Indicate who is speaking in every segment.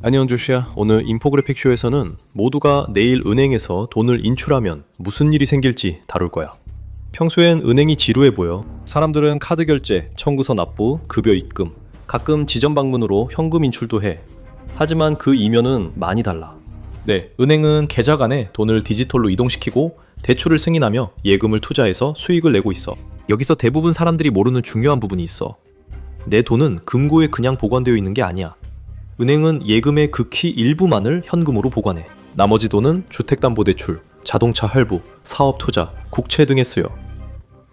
Speaker 1: 안녕 조슈야. 오늘 인포그래픽 쇼에서는 모두가 내일 은행에서 돈을 인출하면 무슨 일이 생길지 다룰 거야. 평소엔 은행이 지루해 보여. 사람들은 카드 결제, 청구서 납부, 급여 입금, 가끔 지점 방문으로 현금 인출도 해. 하지만 그 이면은 많이 달라. 네, 은행은 계좌 간에 돈을 디지털로 이동시키고 대출을 승인하며 예금을 투자해서 수익을 내고 있어. 여기서 대부분 사람들이 모르는 중요한 부분이 있어. 내 돈은 금고에 그냥 보관되어 있는 게 아니야. 은행은 예금의 극히 일부만을 현금으로 보관해. 나머지 돈은 주택담보대출, 자동차 할부, 사업 투자, 국채 등에 쓰여.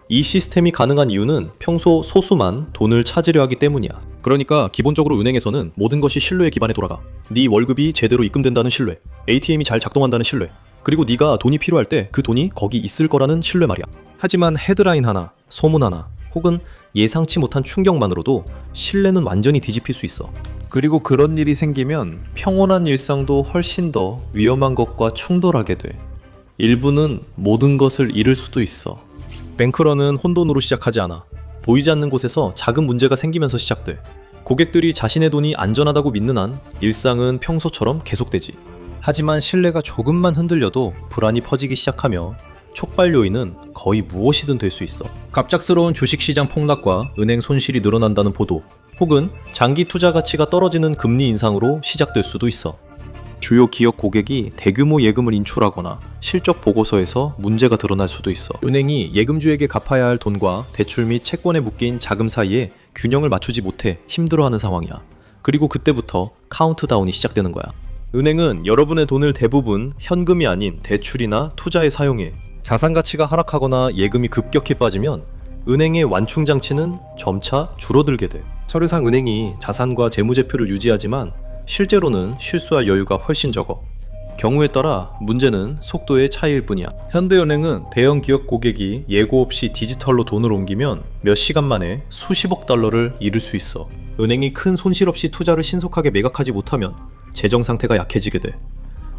Speaker 1: 이 시스템이 가능한 이유는 평소 소수만 돈을 찾으려 하기 때문이야. 그러니까 기본적으로 은행에서는 모든 것이 신뢰에 기반해 돌아가. 네 월급이 제대로 입금된다는 신뢰, ATM이 잘 작동한다는 신뢰, 그리고 네가 돈이 필요할 때 그 돈이 거기 있을 거라는 신뢰 말이야. 하지만 헤드라인 하나, 소문 하나, 혹은 예상치 못한 충격만으로도 신뢰는 완전히 뒤집힐 수 있어. 그리고 그런 일이 생기면 평온한 일상도 훨씬 더 위험한 것과 충돌하게 돼. 일부는 모든 것을 잃을 수도 있어. 뱅크런은 혼돈으로 시작하지 않아. 보이지 않는 곳에서 작은 문제가 생기면서 시작돼. 고객들이 자신의 돈이 안전하다고 믿는 한 일상은 평소처럼 계속되지. 하지만 신뢰가 조금만 흔들려도 불안이 퍼지기 시작하며 촉발 요인은 거의 무엇이든 될 수 있어. 갑작스러운 주식시장 폭락과 은행 손실이 늘어난다는 보도, 혹은 장기 투자 가치가 떨어지는 금리 인상으로 시작될 수도 있어. 주요 기업 고객이 대규모 예금을 인출하거나 실적 보고서에서 문제가 드러날 수도 있어. 은행이 예금주에게 갚아야 할 돈과 대출 및 채권에 묶인 자금 사이에 균형을 맞추지 못해 힘들어하는 상황이야. 그리고 그때부터 카운트다운이 시작되는 거야. 은행은 여러분의 돈을 대부분 현금이 아닌 대출이나 투자에 사용해. 자산 가치가 하락하거나 예금이 급격히 빠지면 은행의 완충 장치는 점차 줄어들게 돼. 서류상 은행이 자산과 재무제표를 유지하지만 실제로는 실수할 여유가 훨씬 적어. 경우에 따라 문제는 속도의 차이일 뿐이야. 현대은행은 대형 기업 고객이 예고 없이 디지털로 돈을 옮기면 몇 시간 만에 수십억 달러를 잃을 수 있어. 은행이 큰 손실 없이 투자를 신속하게 매각하지 못하면 재정 상태가 약해지게 돼.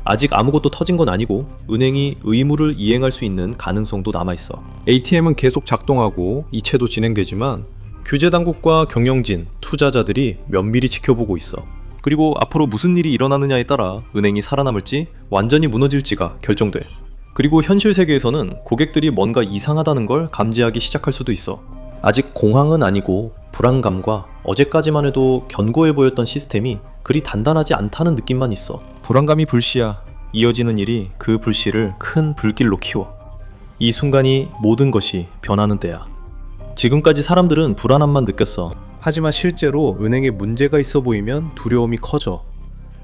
Speaker 1: 아직 아무것도 터진 건 아니고 은행이 의무를 이행할 수 있는 가능성도 남아있어. ATM은 계속 작동하고 이체도 진행되지만 규제 당국과 경영진, 투자자들이 면밀히 지켜보고 있어. 그리고 앞으로 무슨 일이 일어나느냐에 따라 은행이 살아남을지 완전히 무너질지가 결정돼. 그리고 현실 세계에서는 고객들이 뭔가 이상하다는 걸 감지하기 시작할 수도 있어. 아직 공황은 아니고 불안감과 어제까지만 해도 견고해 보였던 시스템이 그리 단단하지 않다는 느낌만 있어. 불안감이 불씨야. 이어지는 일이 그 불씨를 큰 불길로 키워. 이 순간이 모든 것이 변하는 때야. 지금까지 사람들은 불안함만 느꼈어. 하지만 실제로 은행에 문제가 있어 보이면 두려움이 커져.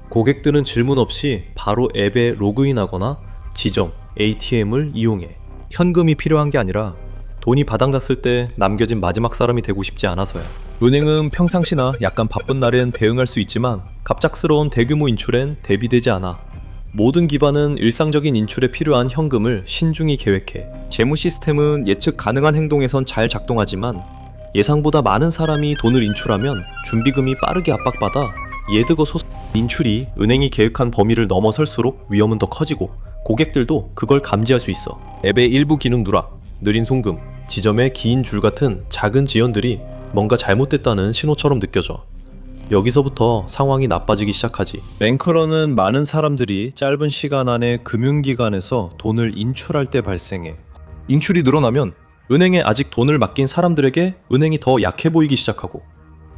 Speaker 1: 고객들은 질문 없이 바로 앱에 로그인하거나 지점, ATM을 이용해. 현금이 필요한 게 아니라 돈이 바닥났을 때 남겨진 마지막 사람이 되고 싶지 않아서야. 은행은 평상시나 약간 바쁜 날엔 대응할 수 있지만 갑작스러운 대규모 인출엔 대비되지 않아. 모든 기반은 일상적인 인출에 필요한 현금을 신중히 계획해. 재무 시스템은 예측 가능한 행동에선 잘 작동하지만 예상보다 많은 사람이 돈을 인출하면 준비금이 빠르게 압박받아 예득어소. 인출이 은행이 계획한 범위를 넘어설수록 위험은 더 커지고 고객들도 그걸 감지할 수 있어. 앱의 일부 기능 누락, 느린 송금, 지점의 긴 줄 같은 작은 지연들이 뭔가 잘못됐다는 신호처럼 느껴져. 여기서부터 상황이 나빠지기 시작하지. 뱅크런은 많은 사람들이 짧은 시간 안에 금융기관에서 돈을 인출할 때 발생해. 인출이 늘어나면 은행에 아직 돈을 맡긴 사람들에게 은행이 더 약해 보이기 시작하고,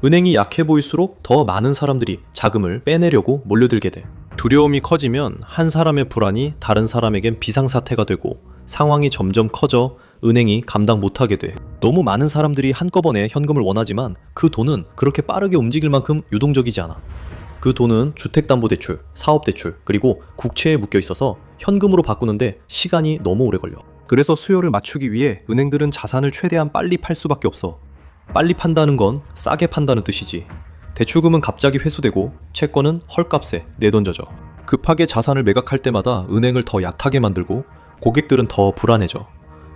Speaker 1: 은행이 약해 보일수록 더 많은 사람들이 자금을 빼내려고 몰려들게 돼. 두려움이 커지면 한 사람의 불안이 다른 사람에겐 비상사태가 되고 상황이 점점 커져 은행이 감당 못하게 돼. 너무 많은 사람들이 한꺼번에 현금을 원하지만 그 돈은 그렇게 빠르게 움직일 만큼 유동적이지 않아. 그 돈은 주택담보대출, 사업대출, 그리고 국채에 묶여 있어서 현금으로 바꾸는데 시간이 너무 오래 걸려. 그래서 수요를 맞추기 위해 은행들은 자산을 최대한 빨리 팔 수밖에 없어. 빨리 판다는 건 싸게 판다는 뜻이지. 대출금은 갑자기 회수되고 채권은 헐값에 내던져져. 급하게 자산을 매각할 때마다 은행을 더 얕하게 만들고 고객들은 더 불안해져.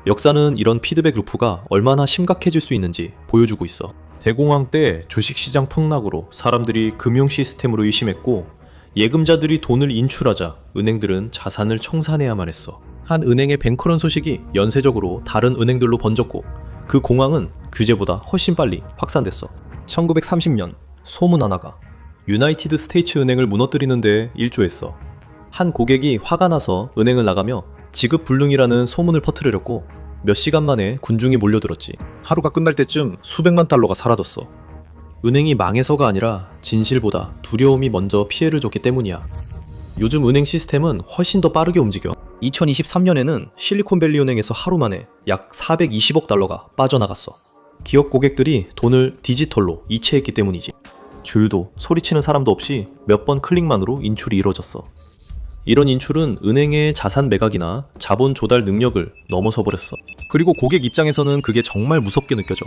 Speaker 1: 역사는 이런 피드백 루프가 얼마나 심각해질 수 있는지 보여주고 있어. 대공황 때 주식시장 폭락으로 사람들이 금융 시스템으로 의심했고 예금자들이 돈을 인출하자 은행들은 자산을 청산해야만 했어. 한 은행의 뱅크런 소식이 연쇄적으로 다른 은행들로 번졌고 그 공황은 규제보다 훨씬 빨리 확산됐어. 1930년 소문 하나가 유나이티드 스테이츠 은행을 무너뜨리는데 일조했어. 한 고객이 화가 나서 은행을 나가며 지급 불능이라는 소문을 퍼뜨리렸고 몇 시간 만에 군중이 몰려들었지. 하루가 끝날 때쯤 수백만 달러가 사라졌어. 은행이 망해서가 아니라 진실보다 두려움이 먼저 피해를 줬기 때문이야. 요즘 은행 시스템은 훨씬 더 빠르게 움직여. 2023년에는 실리콘밸리 은행에서 하루 만에 약 420억 달러가 빠져나갔어. 기업 고객들이 돈을 디지털로 이체했기 때문이지. 줄도 소리치는 사람도 없이 몇 번 클릭만으로 인출이 이루어졌어. 이런 인출은 은행의 자산 매각이나 자본 조달 능력을 넘어서 버렸어. 그리고 고객 입장에서는 그게 정말 무섭게 느껴져.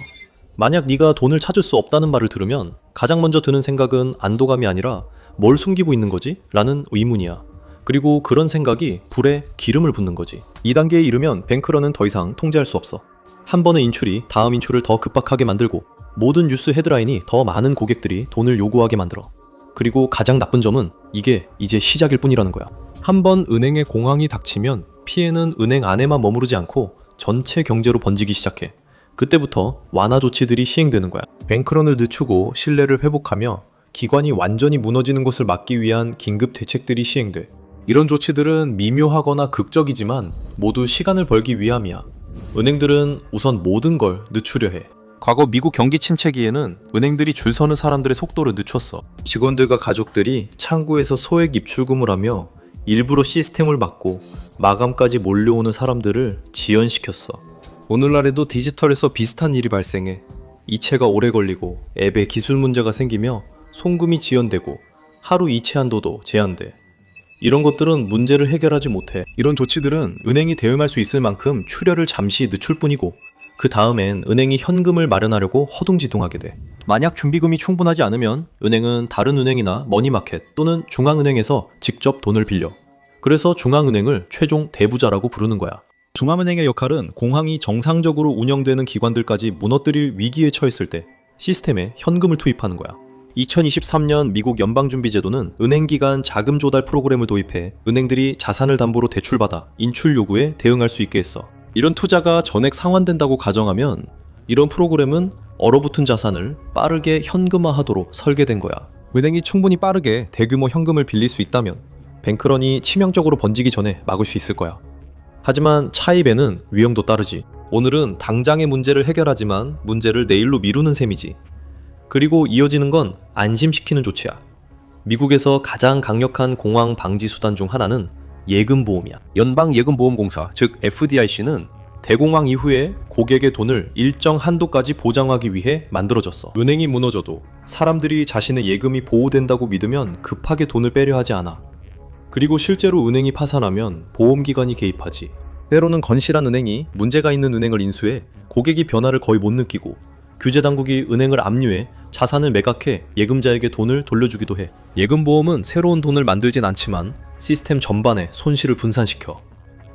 Speaker 1: 만약 네가 돈을 찾을 수 없다는 말을 들으면 가장 먼저 드는 생각은 안도감이 아니라 뭘 숨기고 있는 거지? 라는 의문이야. 그리고 그런 생각이 불에 기름을 붓는 거지. 2단계에 이르면 뱅크런은 더 이상 통제할 수 없어. 한 번의 인출이 다음 인출을 더 급박하게 만들고 모든 뉴스 헤드라인이 더 많은 고객들이 돈을 요구하게 만들어. 그리고 가장 나쁜 점은 이게 이제 시작일 뿐이라는 거야. 한번 은행에 공황이 닥치면 피해는 은행 안에만 머무르지 않고 전체 경제로 번지기 시작해. 그때부터 완화 조치들이 시행되는 거야. 뱅크런을 늦추고 신뢰를 회복하며 기관이 완전히 무너지는 것을 막기 위한 긴급 대책들이 시행돼. 이런 조치들은 미묘하거나 극적이지만 모두 시간을 벌기 위함이야. 은행들은 우선 모든 걸 늦추려 해. 과거 미국 경기 침체기에는 은행들이 줄 서는 사람들의 속도를 늦췄어. 직원들과 가족들이 창구에서 소액 입출금을 하며 일부러 시스템을 막고 마감까지 몰려오는 사람들을 지연시켰어. 오늘날에도 디지털에서 비슷한 일이 발생해. 이체가 오래 걸리고 앱에 기술 문제가 생기며 송금이 지연되고 하루 이체 한도도 제한돼. 이런 것들은 문제를 해결하지 못해. 이런 조치들은 은행이 대응할 수 있을 만큼 출혈을 잠시 늦출 뿐이고 그 다음엔 은행이 현금을 마련하려고 허둥지둥하게 돼. 만약 준비금이 충분하지 않으면 은행은 다른 은행이나 머니마켓 또는 중앙은행에서 직접 돈을 빌려. 그래서 중앙은행을 최종 대부자라고 부르는 거야. 중앙은행의 역할은 공항이 정상적으로 운영되는 기관들까지 무너뜨릴 위기에 처했을 때 시스템에 현금을 투입하는 거야. 2023년 미국 연방준비제도는 은행기관 자금 조달 프로그램을 도입해 은행들이 자산을 담보로 대출받아 인출 요구에 대응할 수 있게 했어. 이런 투자가 전액 상환된다고 가정하면 이런 프로그램은 얼어붙은 자산을 빠르게 현금화하도록 설계된 거야. 은행이 충분히 빠르게 대규모 현금을 빌릴 수 있다면 뱅크런이 치명적으로 번지기 전에 막을 수 있을 거야. 하지만 차입에는 위험도 따르지. 오늘은 당장의 문제를 해결하지만 문제를 내일로 미루는 셈이지. 그리고 이어지는 건 안심시키는 조치야. 미국에서 가장 강력한 공황 방지 수단 중 하나는 예금보험이야. 연방예금보험공사, 즉 FDIC는 대공황 이후에 고객의 돈을 일정 한도까지 보장하기 위해 만들어졌어. 은행이 무너져도 사람들이 자신의 예금이 보호된다고 믿으면 급하게 돈을 빼려 하지 않아. 그리고 실제로 은행이 파산하면 보험기관이 개입하지. 때로는 건실한 은행이 문제가 있는 은행을 인수해 고객이 변화를 거의 못 느끼고 규제당국이 은행을 압류해 자산을 매각해 예금자에게 돈을 돌려주기도 해. 예금보험은 새로운 돈을 만들진 않지만 시스템 전반에 손실을 분산시켜.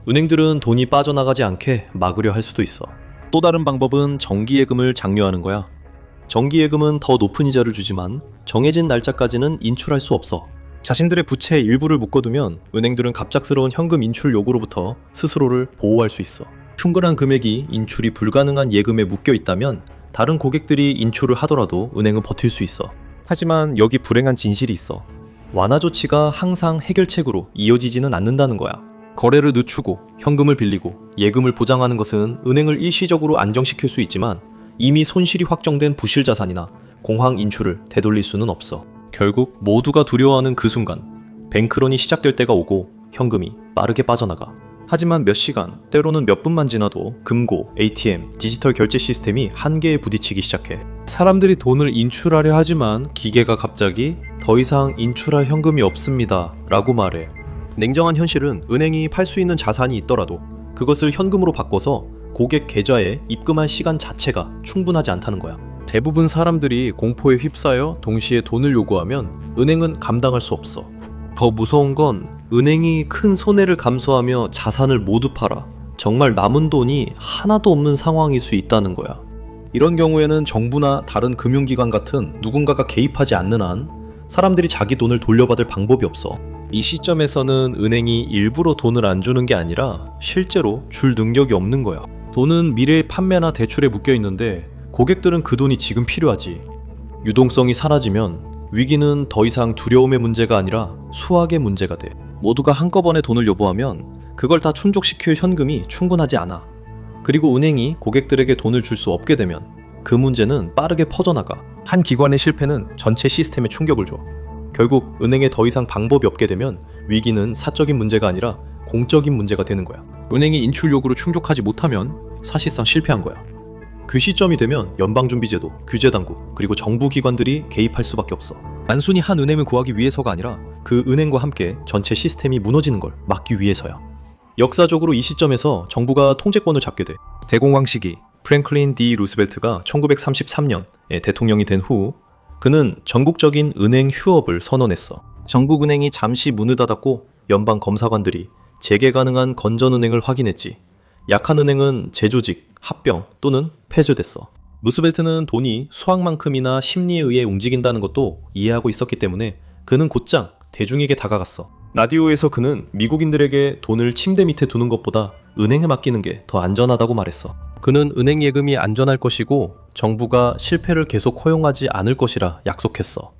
Speaker 1: 은행들은 돈이 빠져나가지 않게 막으려 할 수도 있어. 또 다른 방법은 정기예금을 장려하는 거야. 정기예금은 더 높은 이자를 주지만 정해진 날짜까지는 인출할 수 없어. 자신들의 부채의 일부를 묶어두면 은행들은 갑작스러운 현금 인출 요구로부터 스스로를 보호할 수 있어. 충분한 금액이 인출이 불가능한 예금에 묶여 있다면 다른 고객들이 인출을 하더라도 은행은 버틸 수 있어. 하지만 여기 불행한 진실이 있어. 완화 조치가 항상 해결책으로 이어지지는 않는다는 거야. 거래를 늦추고 현금을 빌리고 예금을 보장하는 것은 은행을 일시적으로 안정시킬 수 있지만 이미 손실이 확정된 부실 자산이나 공황 인출을 되돌릴 수는 없어. 결국 모두가 두려워하는 그 순간 뱅크런이 시작될 때가 오고 현금이 빠르게 빠져나가. 하지만 몇 시간, 때로는 몇 분만 지나도 금고, ATM, 디지털 결제 시스템이 한계에 부딪히기 시작해. 사람들이 돈을 인출하려 하지만 기계가 갑자기 더 이상 인출할 현금이 없습니다 라고 말해. 냉정한 현실은 은행이 팔 수 있는 자산이 있더라도 그것을 현금으로 바꿔서 고객 계좌에 입금할 시간 자체가 충분하지 않다는 거야. 대부분 사람들이 공포에 휩싸여 동시에 돈을 요구하면 은행은 감당할 수 없어. 더 무서운 건 은행이 큰 손해를 감수하며 자산을 모두 팔아 정말 남은 돈이 하나도 없는 상황일 수 있다는 거야. 이런 경우에는 정부나 다른 금융기관 같은 누군가가 개입하지 않는 한 사람들이 자기 돈을 돌려받을 방법이 없어. 이 시점에서는 은행이 일부러 돈을 안 주는 게 아니라 실제로 줄 능력이 없는 거야. 돈은 미래의 판매나 대출에 묶여 있는데 고객들은 그 돈이 지금 필요하지. 유동성이 사라지면 위기는 더 이상 두려움의 문제가 아니라 수학의 문제가 돼. 모두가 한꺼번에 돈을 요구하면 그걸 다 충족시킬 현금이 충분하지 않아. 그리고 은행이 고객들에게 돈을 줄 수 없게 되면 그 문제는 빠르게 퍼져나가. 한 기관의 실패는 전체 시스템에 충격을 줘. 결국 은행에 더 이상 방법이 없게 되면 위기는 사적인 문제가 아니라 공적인 문제가 되는 거야. 은행이 인출 요구를 충족하지 못하면 사실상 실패한 거야. 그 시점이 되면 연방준비제도, 규제당국, 그리고 정부기관들이 개입할 수밖에 없어. 단순히 한 은행을 구하기 위해서가 아니라 그 은행과 함께 전체 시스템이 무너지는 걸 막기 위해서야. 역사적으로 이 시점에서 정부가 통제권을 잡게 돼. 대공황 시기, 프랭클린 D 루스벨트가 1933년에 대통령이 된 후 그는 전국적인 은행 휴업을 선언했어. 전국 은행이 잠시 문을 닫았고 연방 검사관들이 재개 가능한 건전은행을 확인했지. 약한 은행은 재조직, 합병 또는 폐쇄됐어. 루스벨트는 돈이 수학만큼이나 심리에 의해 움직인다는 것도 이해하고 있었기 때문에 그는 곧장 대중에게 다가갔어. 라디오에서 그는 미국인들에게 돈을 침대 밑에 두는 것보다 은행에 맡기는 게 더 안전하다고 말했어. 그는 은행 예금이 안전할 것이고 정부가 실패를 계속 허용하지 않을 것이라 약속했어.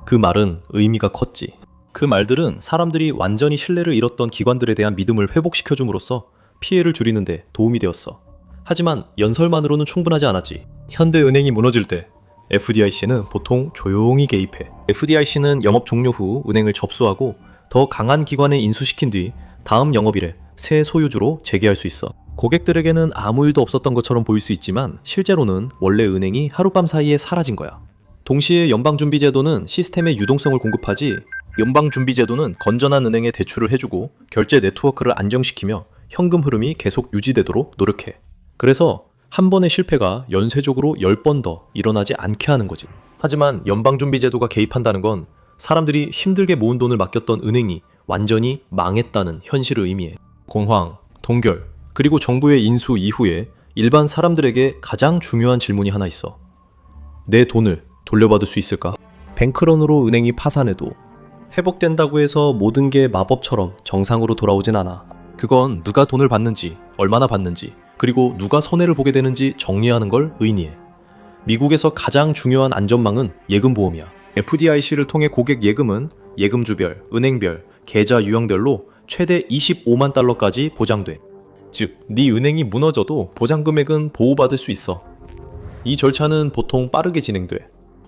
Speaker 1: 그 말은 의미가 컸지. 그 말들은 사람들이 완전히 신뢰를 잃었던 기관들에 대한 믿음을 회복시켜줌으로써 피해를 줄이는데 도움이 되었어. 하지만 연설만으로는 충분하지 않았지. 현대은행이 무너질 때 FDIC는 보통 조용히 개입해. FDIC는 영업 종료 후 은행을 접수하고 더 강한 기관에 인수시킨 뒤 다음 영업일에 새 소유주로 재개할 수 있어. 고객들에게는 아무 일도 없었던 것처럼 보일 수 있지만 실제로는 원래 은행이 하룻밤 사이에 사라진 거야. 동시에 연방준비제도는 시스템의 유동성을 공급하지, 연방준비제도는 건전한 은행에 대출을 해주고 결제 네트워크를 안정시키며 현금 흐름이 계속 유지되도록 노력해. 그래서 한 번의 실패가 연쇄적으로 10번 더 일어나지 않게 하는 거지. 하지만 연방준비제도가 개입한다는 건 사람들이 힘들게 모은 돈을 맡겼던 은행이 완전히 망했다는 현실을 의미해. 공황, 동결, 그리고 정부의 인수 이후에 일반 사람들에게 가장 중요한 질문이 하나 있어. 내 돈을 돌려받을 수 있을까? 뱅크런으로 은행이 파산해도 회복된다고 해서 모든 게 마법처럼 정상으로 돌아오진 않아. 그건 누가 돈을 받는지, 얼마나 받는지, 그리고 누가 손해를 보게 되는지 정리하는 걸 의미해. 미국에서 가장 중요한 안전망은 예금보험이야. FDIC를 통해 고객 예금은 예금주별, 은행별, 계좌 유형별로 최대 25만 달러까지 보장돼. 즉, 네 은행이 무너져도 보장 금액은 보호받을 수 있어. 이 절차는 보통 빠르게 진행돼.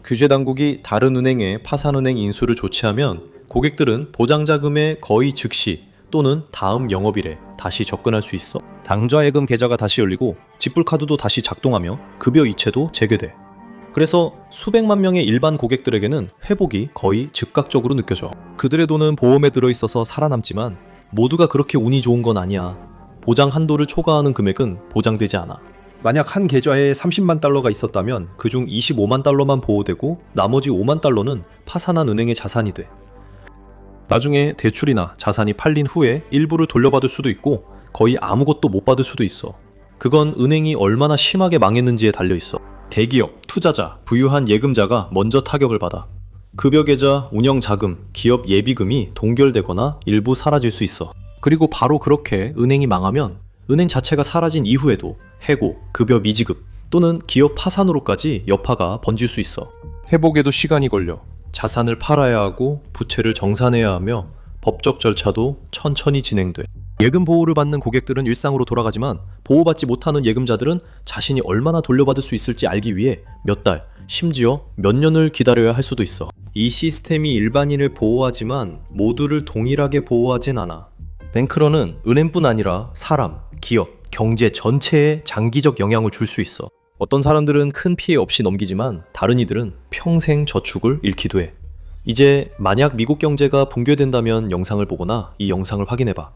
Speaker 1: 규제당국이 다른 은행에 파산은행 인수를 조치하면 고객들은 보장자금에 거의 즉시 또는 다음 영업일에 다시 접근할 수 있어. 당좌예금 계좌가 다시 열리고 지불카드도 다시 작동하며 급여 이체도 재개돼. 그래서 수백만 명의 일반 고객들에게는 회복이 거의 즉각적으로 느껴져. 그들의 돈은 보험에 들어있어서 살아남지만 모두가 그렇게 운이 좋은 건 아니야. 보장 한도를 초과하는 금액은 보장되지 않아. 만약 한 계좌에 30만 달러가 있었다면 그중 25만 달러만 보호되고 나머지 5만 달러는 파산한 은행의 자산이 돼. 나중에 대출이나 자산이 팔린 후에 일부를 돌려받을 수도 있고 거의 아무것도 못 받을 수도 있어. 그건 은행이 얼마나 심하게 망했는지에 달려있어. 대기업, 투자자, 부유한 예금자가 먼저 타격을 받아. 급여계좌, 운영자금, 기업 예비금이 동결되거나 일부 사라질 수 있어. 그리고 바로 그렇게 은행이 망하면 은행 자체가 사라진 이후에도 해고, 급여 미지급 또는 기업 파산으로까지 여파가 번질 수 있어. 회복에도 시간이 걸려. 자산을 팔아야 하고 부채를 정산해야 하며 법적 절차도 천천히 진행돼. 예금 보호를 받는 고객들은 일상으로 돌아가지만 보호받지 못하는 예금자들은 자신이 얼마나 돌려받을 수 있을지 알기 위해 몇 달, 심지어 몇 년을 기다려야 할 수도 있어. 이 시스템이 일반인을 보호하지만 모두를 동일하게 보호하진 않아. 뱅크런은 은행뿐 아니라 사람, 기업, 경제 전체에 장기적 영향을 줄 수 있어. 어떤 사람들은 큰 피해 없이 넘기지만 다른 이들은 평생 저축을 잃기도 해. 이제 만약 미국 경제가 붕괴된다면 영상을 보거나 이 영상을 확인해봐.